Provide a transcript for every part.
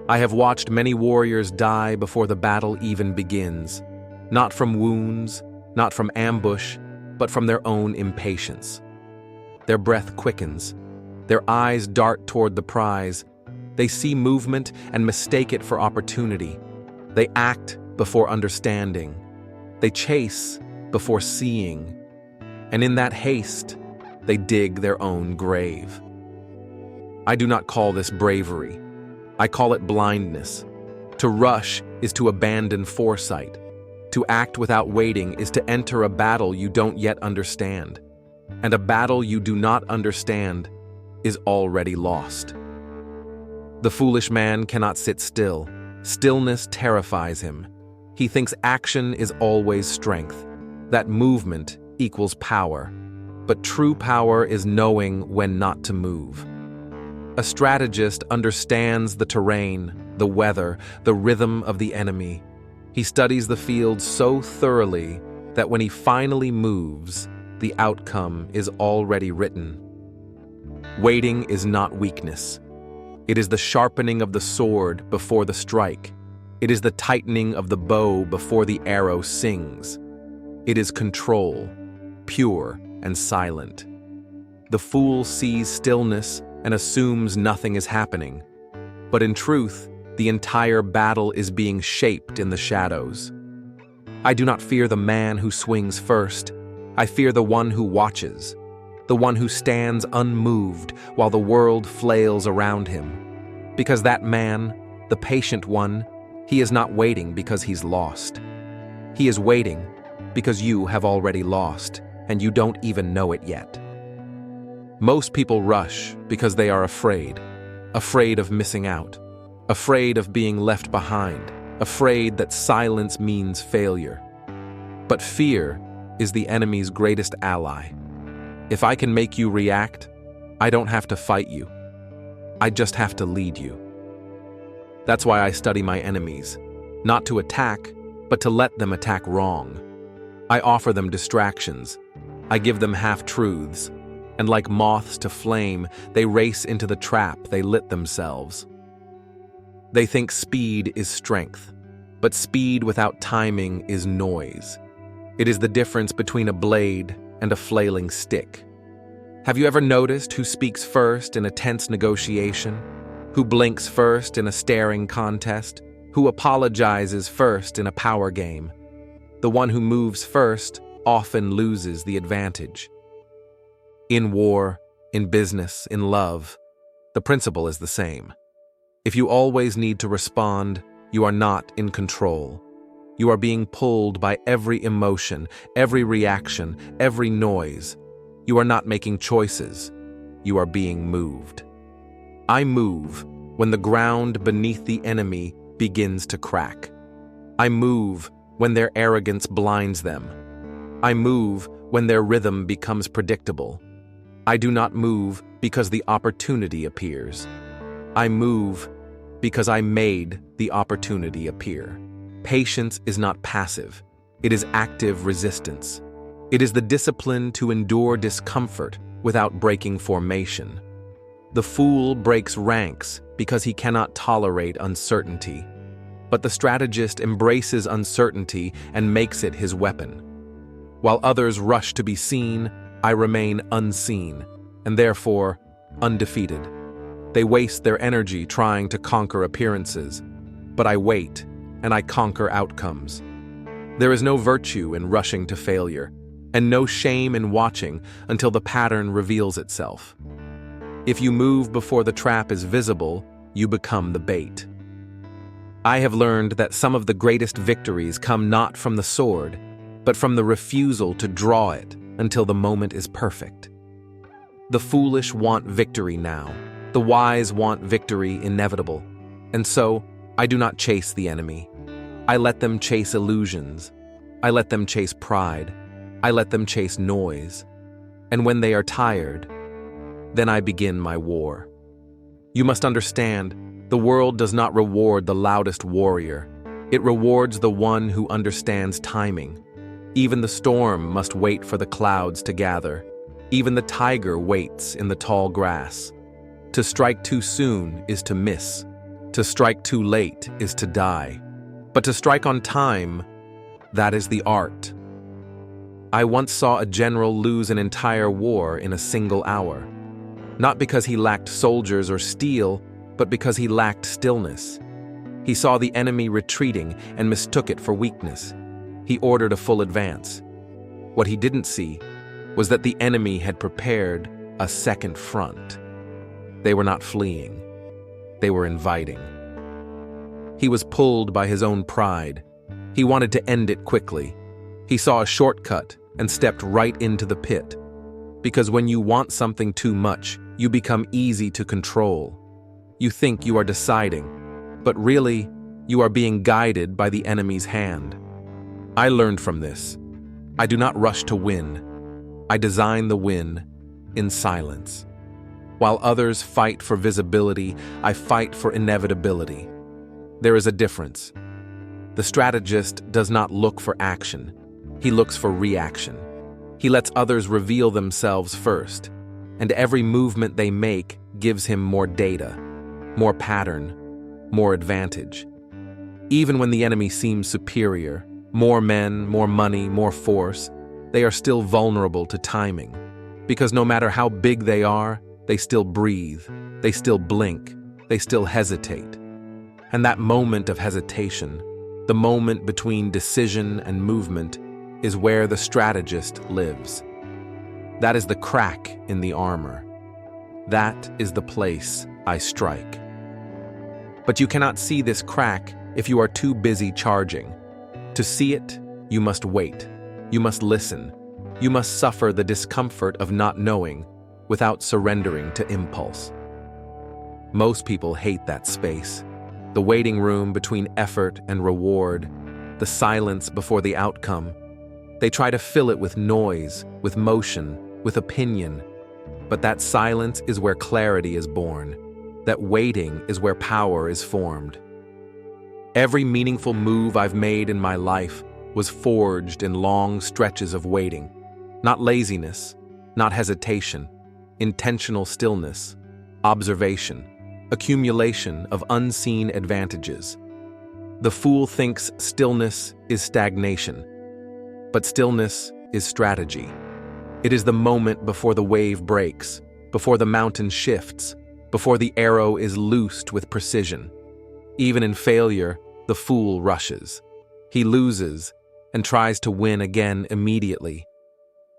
I have watched many warriors die before the battle even begins, not from wounds, not from ambush, but from their own impatience. Their breath quickens. Their eyes dart toward the prize. They see movement and mistake it for opportunity. They act before understanding. They chase before seeing. And in that haste, they dig their own grave. I do not call this bravery. I call it blindness. To rush is to abandon foresight. To act without waiting is to enter a battle you don't yet understand. And a battle you do not understand is already lost. The foolish man cannot sit still. Stillness terrifies him. He thinks action is always strength, that movement equals power. But true power is knowing when not to move. A strategist understands the terrain, the weather, the rhythm of the enemy. He studies the field so thoroughly that when he finally moves, the outcome is already written. Waiting is not weakness. It is the sharpening of the sword before the strike. It is the tightening of the bow before the arrow sings. It is control, pure and silent. The fool sees stillness and assumes nothing is happening. But in truth, the entire battle is being shaped in the shadows. I do not fear the man who swings first. I fear the one who watches, the one who stands unmoved while the world flails around him. Because that man, the patient one, he is not waiting because he's lost. He is waiting because you have already lost, and you don't even know it yet. Most people rush because they are afraid of missing out, afraid of being left behind, afraid that silence means failure. But fear is the enemy's greatest ally. If I can make you react, I don't have to fight you. I just have to lead you. That's why I study my enemies, not to attack, but to let them attack wrong. I offer them distractions. I give them half-truths. And like moths to flame, they race into the trap they lit themselves. They think speed is strength, but speed without timing is noise. It is the difference between a blade and a flailing stick. Have you ever noticed who speaks first in a tense negotiation? Who blinks first in a staring contest? Who apologizes first in a power game? The one who moves first often loses the advantage. In war, in business, in love, the principle is the same. If you always need to respond, you are not in control. You are being pulled by every emotion, every reaction, every noise. You are not making choices. You are being moved. I move when the ground beneath the enemy begins to crack. I move when their arrogance blinds them. I move when their rhythm becomes predictable. I do not move because the opportunity appears. I move because I made the opportunity appear. Patience is not passive. It is active resistance. It is the discipline to endure discomfort without breaking formation. The fool breaks ranks because he cannot tolerate uncertainty. But the strategist embraces uncertainty and makes it his weapon. While others rush to be seen, I remain unseen, and therefore undefeated. They waste their energy trying to conquer appearances, but I wait, and I conquer outcomes. There is no virtue in rushing to failure, and no shame in watching until the pattern reveals itself. If you move before the trap is visible, you become the bait. I have learned that some of the greatest victories come not from the sword, but from the refusal to draw it until the moment is perfect. The foolish want victory now. The wise want victory inevitable. And so, I do not chase the enemy. I let them chase illusions. I let them chase pride. I let them chase noise. And when they are tired, then I begin my war. You must understand, the world does not reward the loudest warrior. It rewards the one who understands timing. Even the storm must wait for the clouds to gather. Even the tiger waits in the tall grass. To strike too soon is to miss. To strike too late is to die, but to strike on time, that is the art. I once saw a general lose an entire war in a single hour, not because he lacked soldiers or steel, but because he lacked stillness. He saw the enemy retreating and mistook it for weakness. He ordered a full advance. What he didn't see was that the enemy had prepared a second front. They were not fleeing. They were inviting. He was pulled by his own pride. He wanted to end it quickly. He saw a shortcut and stepped right into the pit. Because when you want something too much, you become easy to control. You think you are deciding, but really, you are being guided by the enemy's hand. I learned from this. I do not rush to win. I design the win in silence. While others fight for visibility, I fight for inevitability. There is a difference. The strategist does not look for action. He looks for reaction. He lets others reveal themselves first, and every movement they make gives him more data, more pattern, more advantage. Even when the enemy seems superior, more men, more money, more force, they are still vulnerable to timing. Because no matter how big they are, they still breathe, they still blink, they still hesitate. And that moment of hesitation, the moment between decision and movement, is where the strategist lives. That is the crack in the armor. That is the place I strike. But you cannot see this crack if you are too busy charging. To see it, you must wait. You must listen. You must suffer the discomfort of not knowing without surrendering to impulse. Most people hate that space. The waiting room between effort and reward, the silence before the outcome. They try to fill it with noise, with motion, with opinion. But that silence is where clarity is born. That waiting is where power is formed. Every meaningful move I've made in my life was forged in long stretches of waiting. Not laziness, not hesitation, intentional stillness, observation, accumulation of unseen advantages. The fool thinks stillness is stagnation, but stillness is strategy. It is the moment before the wave breaks, before the mountain shifts, before the arrow is loosed with precision. Even in failure, the fool rushes. He loses and tries to win again immediately.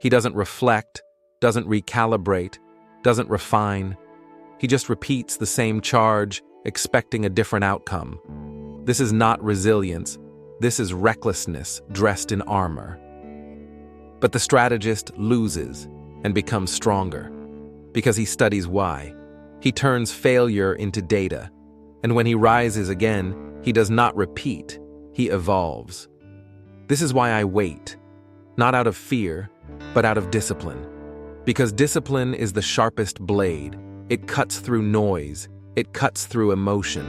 He doesn't reflect, doesn't recalibrate, doesn't refine. He just repeats the same charge, expecting a different outcome. This is not resilience. This is recklessness dressed in armor. But the strategist loses and becomes stronger because he studies why. He turns failure into data. And when he rises again, he does not repeat, he evolves. This is why I wait, not out of fear, but out of discipline. Because discipline is the sharpest blade. It cuts through noise, it cuts through emotion,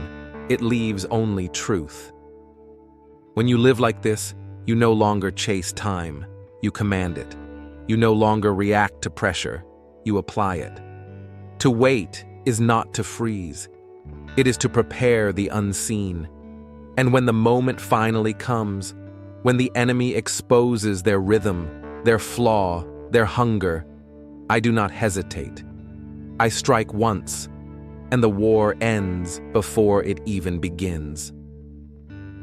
it leaves only truth. When you live like this, you no longer chase time, you command it. You no longer react to pressure, you apply it. To wait is not to freeze. It is to prepare the unseen. And when the moment finally comes, when the enemy exposes their rhythm, their flaw, their hunger, I do not hesitate. I strike once, and the war ends before it even begins.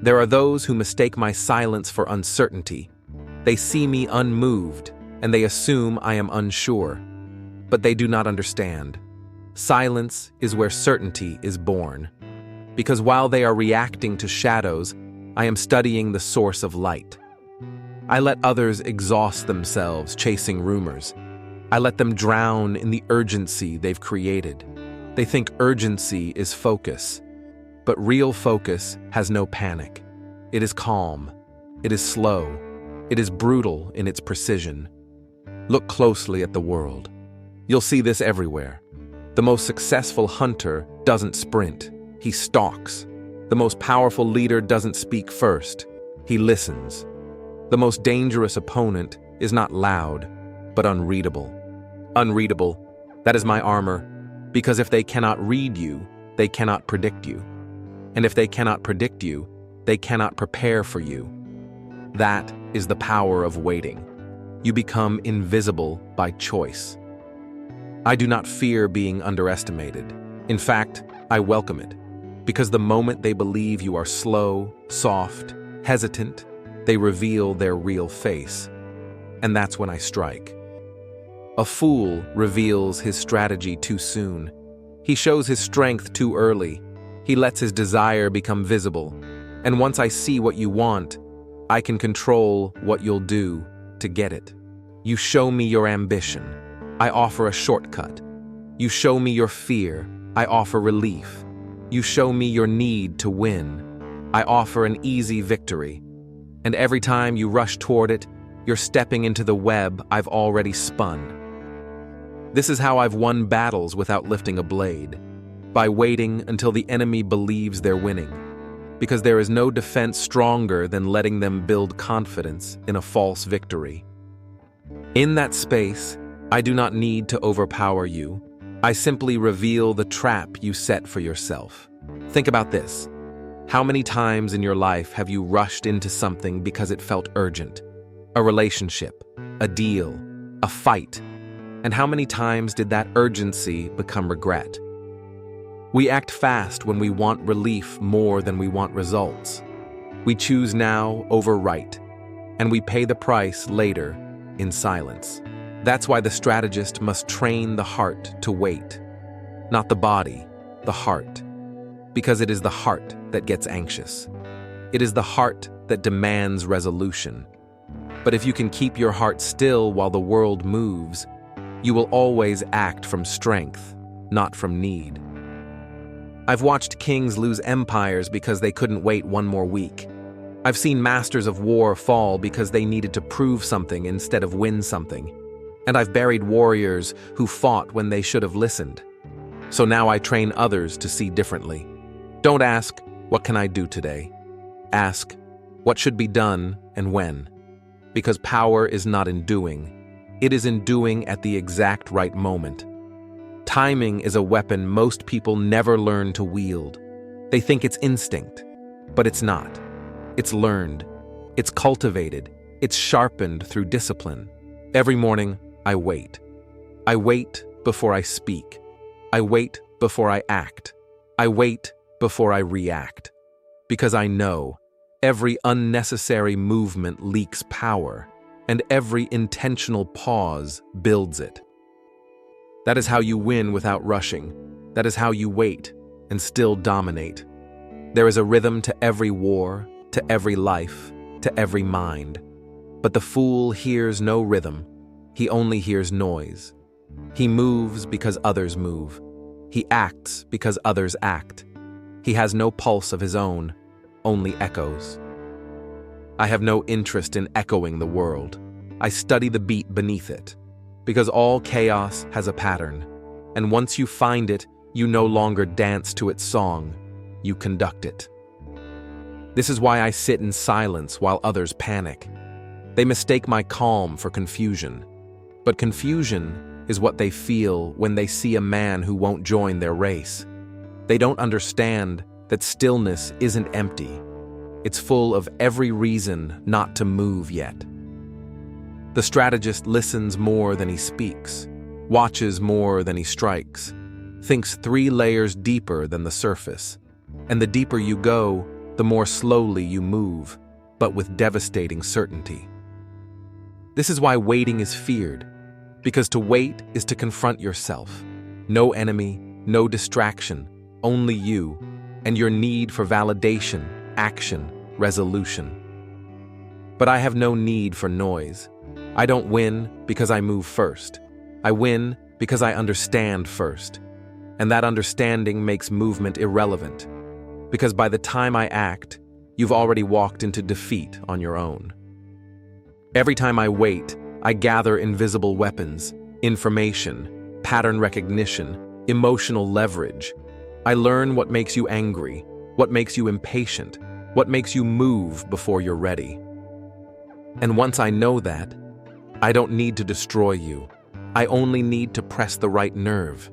There are those who mistake my silence for uncertainty. They see me unmoved, and they assume I am unsure. But they do not understand. Silence is where certainty is born. Because while they are reacting to shadows, I am studying the source of light. I let others exhaust themselves chasing rumors. I let them drown in the urgency they've created. They think urgency is focus, but real focus has no panic. It is calm. It is slow. It is brutal in its precision. Look closely at the world. You'll see this everywhere. The most successful hunter doesn't sprint, he stalks. The most powerful leader doesn't speak first, he listens. The most dangerous opponent is not loud, but unreadable. Unreadable, that is my armor, because if they cannot read you, they cannot predict you. And if they cannot predict you, they cannot prepare for you. That is the power of waiting. You become invisible by choice. I do not fear being underestimated. In fact, I welcome it. Because the moment they believe you are slow, soft, hesitant, they reveal their real face. And that's when I strike. A fool reveals his strategy too soon. He shows his strength too early. He lets his desire become visible. And once I see what you want, I can control what you'll do to get it. You show me your ambition. I offer a shortcut. You show me your fear. I offer relief. You show me your need to win. I offer an easy victory. And every time you rush toward it, you're stepping into the web I've already spun. This is how I've won battles without lifting a blade, by waiting until the enemy believes they're winning, because there is no defense stronger than letting them build confidence in a false victory. In that space, I do not need to overpower you. I simply reveal the trap you set for yourself. Think about this. How many times in your life have you rushed into something because it felt urgent? A relationship, a deal, a fight. And how many times did that urgency become regret? We act fast when we want relief more than we want results. We choose now over right, and we pay the price later in silence. That's why the strategist must train the heart to wait. Not the body, the heart. Because it is the heart that gets anxious. It is the heart that demands resolution. But if you can keep your heart still while the world moves, you will always act from strength, not from need. I've watched kings lose empires because they couldn't wait one more week. I've seen masters of war fall because they needed to prove something instead of win something. And I've buried warriors who fought when they should have listened. So now I train others to see differently. Don't ask, what can I do today? Ask, what should be done and when? Because power is not in doing. It is in doing at the exact right moment. Timing is a weapon most people never learn to wield. They think it's instinct, but it's not. It's learned. It's cultivated. It's sharpened through discipline. Every morning, I wait. I wait before I speak. I wait before I act. I wait before I react. Because I know every unnecessary movement leaks power, and every intentional pause builds it. That is how you win without rushing. That is how you wait and still dominate. There is a rhythm to every war, to every life, to every mind. But the fool hears no rhythm. He only hears noise. He moves because others move. He acts because others act. He has no pulse of his own, only echoes. I have no interest in echoing the world. I study the beat beneath it, because all chaos has a pattern, and once you find it, you no longer dance to its song, you conduct it. This is why I sit in silence while others panic. They mistake my calm for confusion. But confusion is what they feel when they see a man who won't join their race. They don't understand that stillness isn't empty. It's full of every reason not to move yet. The strategist listens more than he speaks, watches more than he strikes, thinks 3 layers deeper than the surface. And the deeper you go, the more slowly you move, but with devastating certainty. This is why waiting is feared, because to wait is to confront yourself. No enemy, no distraction, only you, and your need for validation, action, resolution. But I have no need for noise. I don't win because I move first. I win because I understand first. And that understanding makes movement irrelevant, because by the time I act, you've already walked into defeat on your own. Every time I wait, I gather invisible weapons, information, pattern recognition, emotional leverage. I learn what makes you angry, what makes you impatient, what makes you move before you're ready. And once I know that, I don't need to destroy you. I only need to press the right nerve.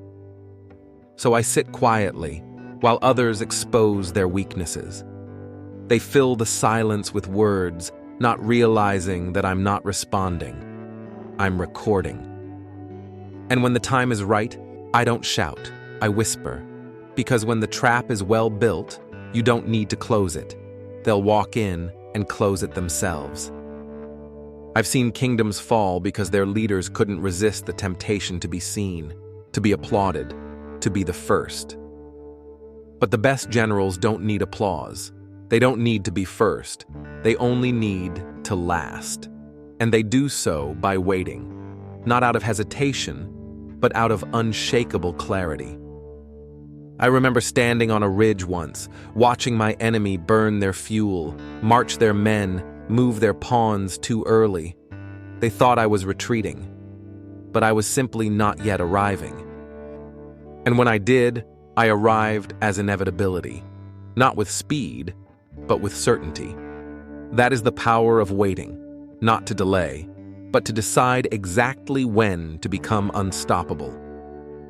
So I sit quietly, while others expose their weaknesses. They fill the silence with words, not realizing that I'm not responding. I'm recording. And when the time is right, I don't shout, I whisper. Because when the trap is well built, you don't need to close it. They'll walk in and close it themselves. I've seen kingdoms fall because their leaders couldn't resist the temptation to be seen, to be applauded, to be the first. But the best generals don't need applause. They don't need to be first. They only need to last. And they do so by waiting, not out of hesitation, but out of unshakable clarity. I remember standing on a ridge once, watching my enemy burn their fuel, march their men, move their pawns too early. They thought I was retreating, but I was simply not yet arriving. And when I did, I arrived as inevitability, not with speed, but with certainty. That is the power of waiting, not to delay, but to decide exactly when to become unstoppable.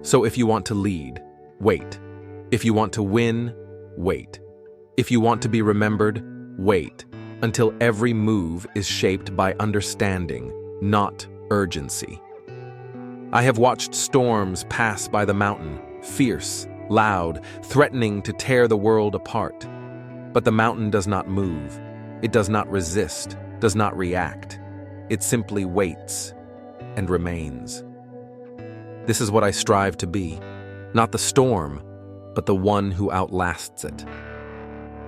So if you want to lead, wait. If you want to win, wait. If you want to be remembered, wait until every move is shaped by understanding, not urgency. I have watched storms pass by the mountain, fierce, loud, threatening to tear the world apart. But the mountain does not move. It does not resist, does not react. It simply waits and remains. This is what I strive to be, not the storm, but the one who outlasts it.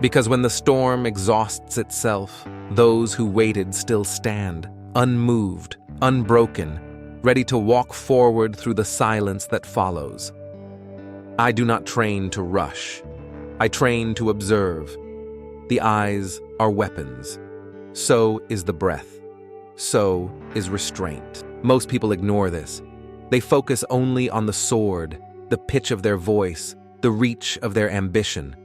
Because when the storm exhausts itself, those who waited still stand, unmoved, unbroken, ready to walk forward through the silence that follows. I do not train to rush. I train to observe. The eyes are weapons. So is the breath. So is restraint. Most people ignore this. They focus only on the sword, the pitch of their voice, the reach of their ambition.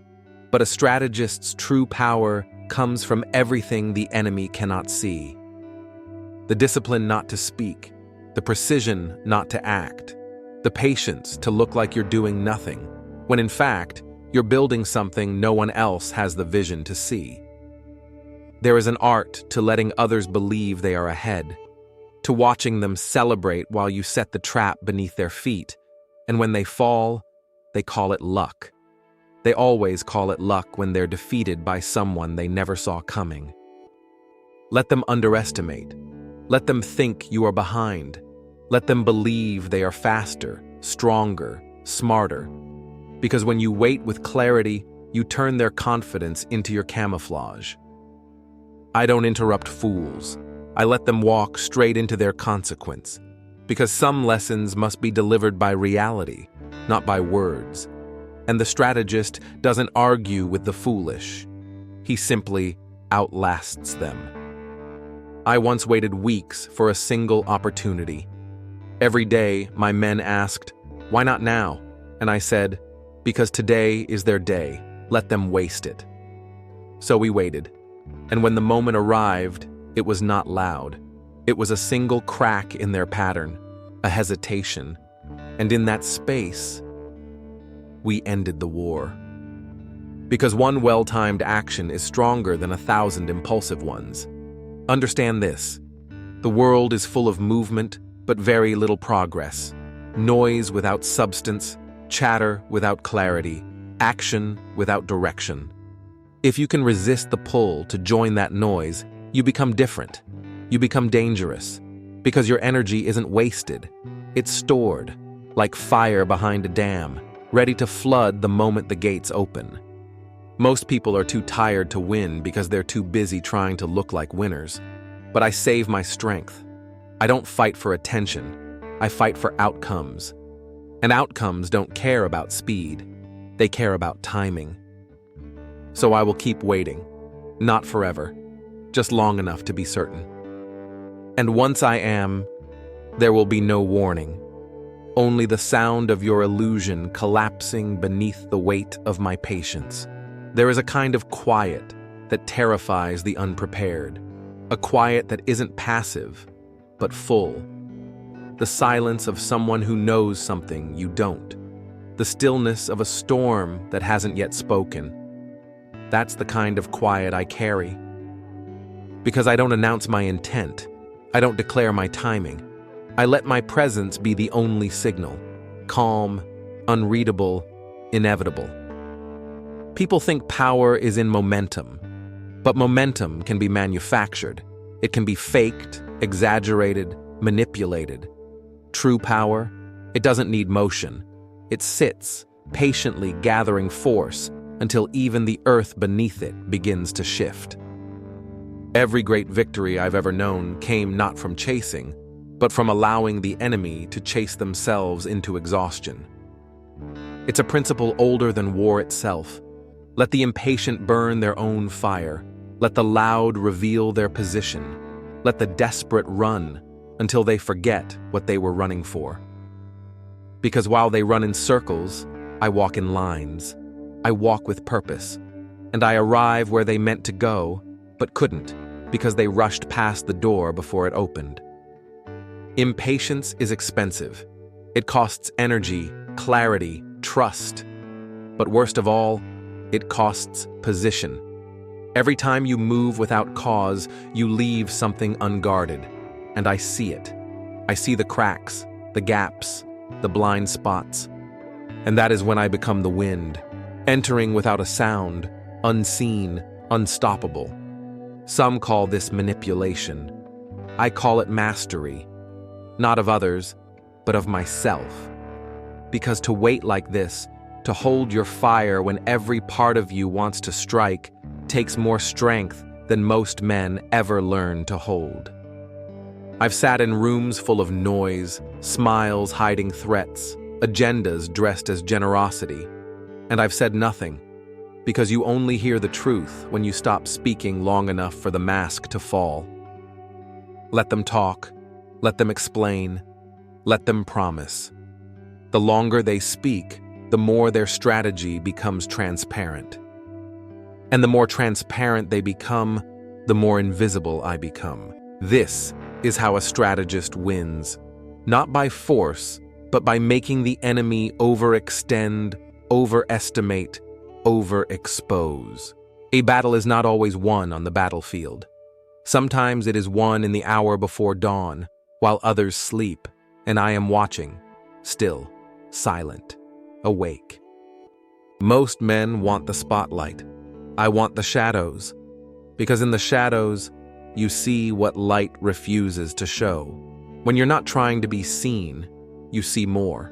But a strategist's true power comes from everything the enemy cannot see. The discipline not to speak, the precision not to act, the patience to look like you're doing nothing, when in fact, you're building something no one else has the vision to see. There is an art to letting others believe they are ahead, to watching them celebrate while you set the trap beneath their feet, and when they fall, they call it luck. They always call it luck when they're defeated by someone they never saw coming. Let them underestimate. Let them think you are behind. Let them believe they are faster, stronger, smarter. Because when you wait with clarity, you turn their confidence into your camouflage. I don't interrupt fools. I let them walk straight into their consequence. Because some lessons must be delivered by reality, not by words. And the strategist doesn't argue with the foolish. He simply outlasts them. I once waited weeks for a single opportunity. Every day, my men asked, "Why not now?" And I said, "Because today is their day. Let them waste it." So we waited. And when the moment arrived, it was not loud. It was a single crack in their pattern, a hesitation. And in that space, we ended the war. Because one well-timed action is stronger than 1,000 impulsive ones. Understand this. The world is full of movement, but very little progress. Noise without substance, chatter without clarity, action without direction. If you can resist the pull to join that noise, you become different. You become dangerous. Because your energy isn't wasted. It's stored, like fire behind a dam, ready to flood the moment the gates open. Most people are too tired to win because they're too busy trying to look like winners. But I save my strength. I don't fight for attention. I fight for outcomes. And outcomes don't care about speed. They care about timing. So I will keep waiting. Not forever. Just long enough to be certain. And once I am, there will be no warning. Only the sound of your illusion collapsing beneath the weight of my patience. There is a kind of quiet that terrifies the unprepared. A quiet that isn't passive, but full. The silence of someone who knows something you don't. the stillness of a storm that hasn't yet spoken. That's the kind of quiet I carry. Because I don't announce my intent, I don't declare my timing. I let my presence be the only signal, calm, unreadable, inevitable. People think power is in momentum, but momentum can be manufactured. It can be faked, exaggerated, manipulated. True power, it doesn't need motion. It sits, patiently gathering force until even the earth beneath it begins to shift. Every great victory I've ever known came not from chasing, but from allowing the enemy to chase themselves into exhaustion. It's a principle older than war itself. Let the impatient burn their own fire. Let the loud reveal their position. Let the desperate run until they forget what they were running for. Because while they run in circles, I walk in lines. I walk with purpose. And I arrive where they meant to go, but couldn't, because they rushed past the door before it opened. Impatience is expensive. It costs energy, clarity, trust. But worst of all, it costs position. Every time you move without cause, you leave something unguarded. And I see it. I see the cracks, the gaps, the blind spots. And that is when I become the wind, entering without a sound, unseen, unstoppable. Some call this manipulation. I call it mastery, not of others, but of myself. Because to wait like this, to hold your fire when every part of you wants to strike, takes more strength than most men ever learn to hold. I've sat in rooms full of noise, smiles hiding threats, agendas dressed as generosity, and I've said nothing, because you only hear the truth when you stop speaking long enough for the mask to fall. Let them talk, let them explain, let them promise. The longer they speak, the more their strategy becomes transparent. And the more transparent they become, the more invisible I become. This is how a strategist wins, not by force, but by making the enemy overextend, overestimate, overexpose. A battle is not always won on the battlefield. Sometimes it is won in the hour before dawn, while others sleep, and I am watching, still, silent, awake. Most men want the spotlight. I want the shadows, because in the shadows, you see what light refuses to show. When you're not trying to be seen, you see more.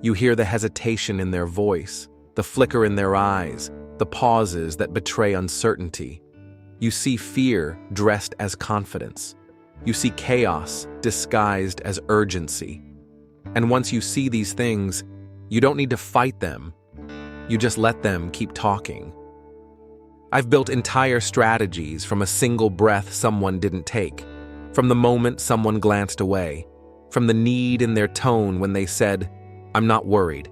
You hear the hesitation in their voice, the flicker in their eyes, the pauses that betray uncertainty. You see fear dressed as confidence. You see chaos disguised as urgency. And once you see these things, you don't need to fight them. You just let them keep talking. I've built entire strategies from a single breath someone didn't take, from the moment someone glanced away, from the need in their tone when they said, "I'm not worried."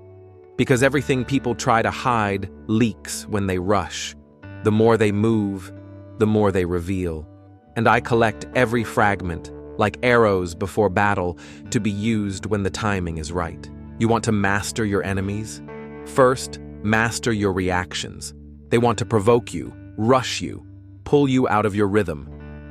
Because everything people try to hide leaks when they rush. The more they move, the more they reveal. And I collect every fragment, like arrows before battle, to be used when the timing is right. You want to master your enemies? First, master your reactions. They want to provoke you, rush you, pull you out of your rhythm.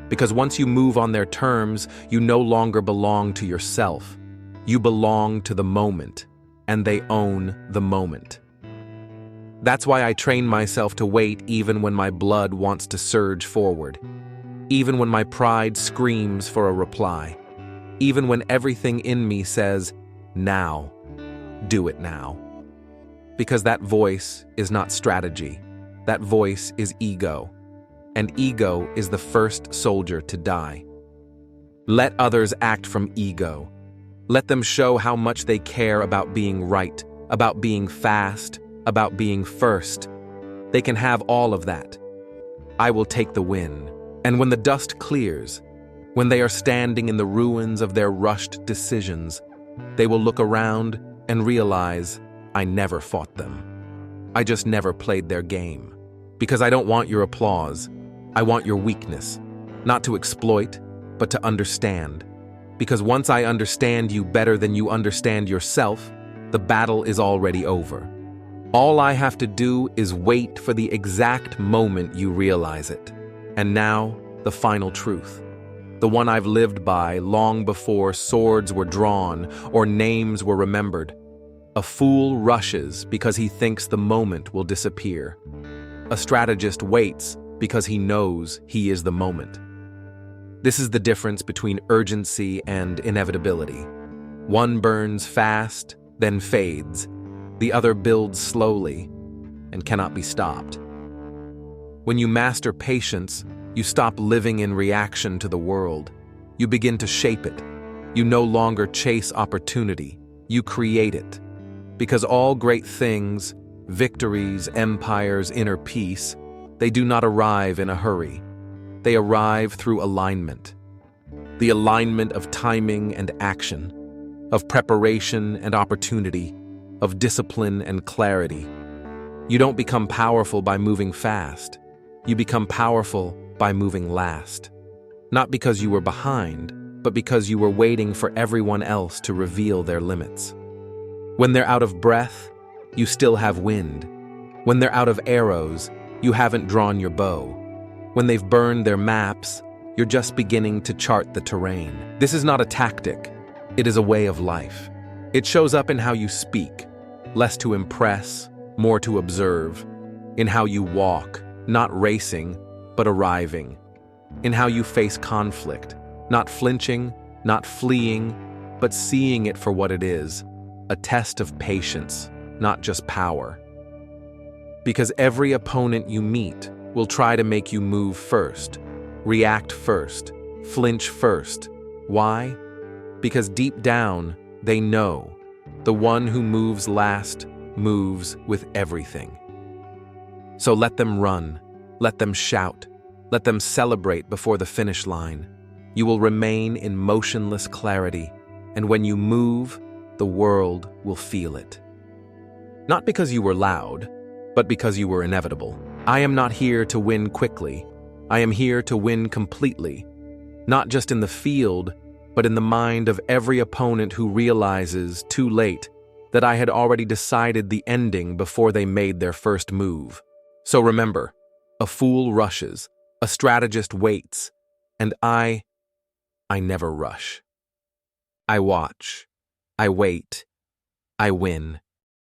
Because once you move on their terms, you no longer belong to yourself. You belong to the moment, and they own the moment. That's why I train myself to wait even when my blood wants to surge forward. Even when my pride screams for a reply. Even when everything in me says, "Now, do it now." Because that voice is not strategy. That voice is ego. And ego is the first soldier to die. Let others act from ego. Let them show how much they care about being right, about being fast, about being first. They can have all of that. I will take the win. And when the dust clears, when they are standing in the ruins of their rushed decisions, they will look around and realize I never fought them. I just never played their game. Because I don't want your applause. I want your weakness. Not to exploit, but to understand. Because once I understand you better than you understand yourself, the battle is already over. All I have to do is wait for the exact moment you realize it. And now, the final truth. The one I've lived by long before swords were drawn or names were remembered. A fool rushes because he thinks the moment will disappear. A strategist waits because he knows he is the moment. This is the difference between urgency and inevitability. One burns fast, then fades. The other builds slowly and cannot be stopped. When you master patience, you stop living in reaction to the world. You begin to shape it. You no longer chase opportunity. You create it. Because all great things, victories, empires, inner peace, they do not arrive in a hurry. They arrive through alignment. The alignment of timing and action, of preparation and opportunity, of discipline and clarity. You don't become powerful by moving fast. You become powerful by moving last. Not because you were behind, but because you were waiting for everyone else to reveal their limits. When they're out of breath, you still have wind. When they're out of arrows, you haven't drawn your bow. When they've burned their maps, you're just beginning to chart the terrain. This is not a tactic. It is a way of life. It shows up in how you speak, less to impress, more to observe. In how you walk, not racing, but arriving. In how you face conflict, not flinching, not fleeing, but seeing it for what it is, a test of patience, not just power. Because every opponent you meet will try to make you move first, react first, flinch first. Why? Because deep down, they know the one who moves last moves with everything. So let them run, let them shout, let them celebrate before the finish line. You will remain in motionless clarity, and when you move, the world will feel it. Not because you were loud, but because you were inevitable. I am not here to win quickly. I am here to win completely, not just in the field, but in the mind of every opponent who realizes, too late, that I had already decided the ending before they made their first move. So remember, a fool rushes, a strategist waits, and I never rush. I watch, I wait, I win.